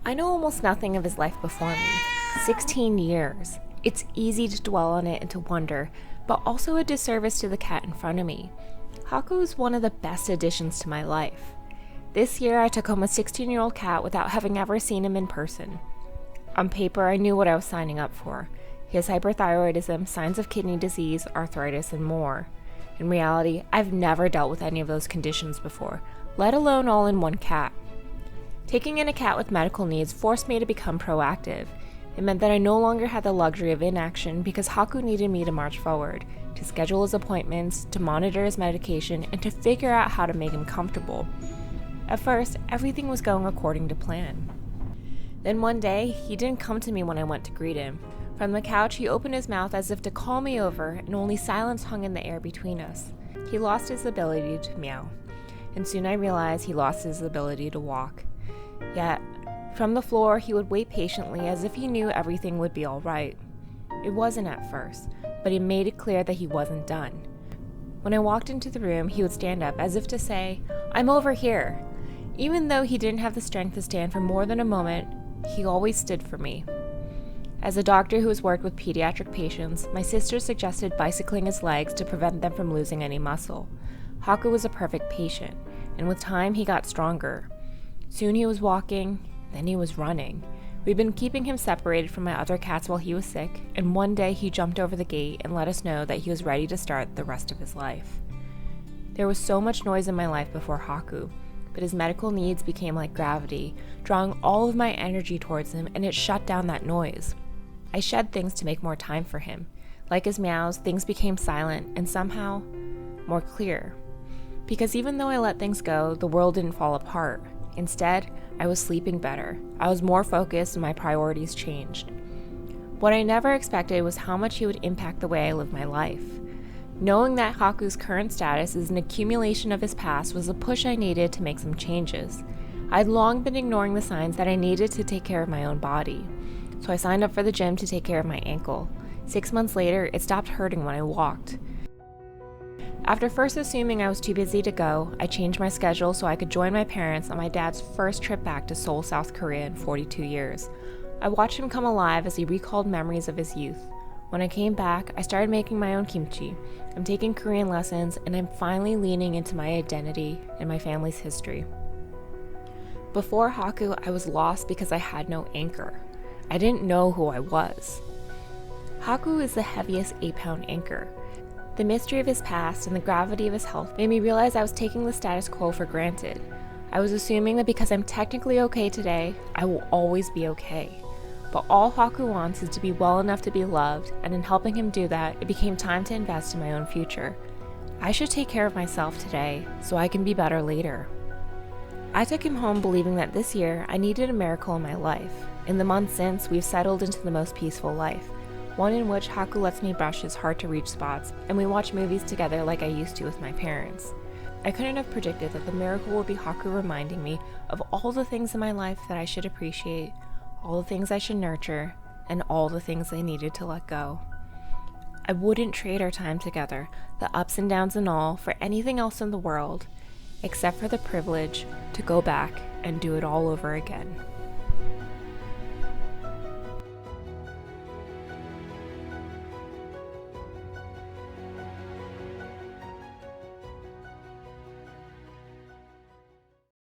I know almost nothing of his life before me. 16 years. It's easy to dwell on it and to wonder, but also a disservice to the cat in front of me. Haku is one of the best additions to my life. This year I took home a 16-year-old cat without having ever seen him in person. On paper, I knew what I was signing up for. He has hyperthyroidism, signs of kidney disease, arthritis, and more. In reality, I've never dealt with any of those conditions before, let alone all in one cat. Taking in a cat with medical needs forced me to become proactive. It meant that I no longer had the luxury of inaction because Haku needed me to march forward, to schedule his appointments, to monitor his medication, and to figure out how to make him comfortable. At first, everything was going according to plan. Then one day, he didn't come to me when I went to greet him. From the couch, he opened his mouth as if to call me over, and only silence hung in the air between us. He lost his ability to meow, and soon I realized he lost his ability to walk. Yet, from the floor, he would wait patiently as if he knew everything would be all right. It wasn't at first, but he made it clear that he wasn't done. When I walked into the room, he would stand up as if to say, "I'm over here." Even though he didn't have the strength to stand for more than a moment, he always stood for me. As a doctor who has worked with pediatric patients, my sister suggested bicycling his legs to prevent them from losing any muscle. Haku was a perfect patient, and with time he got stronger. Soon he was walking, then he was running. We'd been keeping him separated from my other cats while he was sick, and one day he jumped over the gate and let us know that he was ready to start the rest of his life. There was so much noise in my life before Haku, but his medical needs became like gravity, drawing all of my energy towards him, and it shut down that noise. I shed things to make more time for him. Like his meows, things became silent and somehow more clear. Because even though I let things go, the world didn't fall apart. Instead, I was sleeping better. I was more focused and my priorities changed. What I never expected was how much he would impact the way I live my life. Knowing that Haku's current status is an accumulation of his past was a push I needed to make some changes. I'd long been ignoring the signs that I needed to take care of my own body. So I signed up for the gym to take care of my ankle. 6 months later, it stopped hurting when I walked. After first assuming I was too busy to go, I changed my schedule so I could join my parents on my dad's first trip back to Seoul, South Korea in 42 years. I watched him come alive as he recalled memories of his youth. When I came back, I started making my own kimchi. I'm taking Korean lessons, and I'm finally leaning into my identity and my family's history. Before Haku, I was lost because I had no anchor. I didn't know who I was. Haku is the heaviest 8-pound anchor. The mystery of his past and the gravity of his health made me realize I was taking the status quo for granted. I was assuming that because I'm technically okay today, I will always be okay. But all Haku wants is to be well enough to be loved, and in helping him do that, it became time to invest in my own future. I should take care of myself today so I can be better later. I took him home believing that this year I needed a miracle in my life. In the months since, we've settled into the most peaceful life. One in which Haku lets me brush his hard-to-reach spots, and we watch movies together like I used to with my parents. I couldn't have predicted that the miracle would be Haku reminding me of all the things in my life that I should appreciate, all the things I should nurture, and all the things I needed to let go. I wouldn't trade our time together, the ups and downs and all, for anything else in the world, except for the privilege to go back and do it all over again.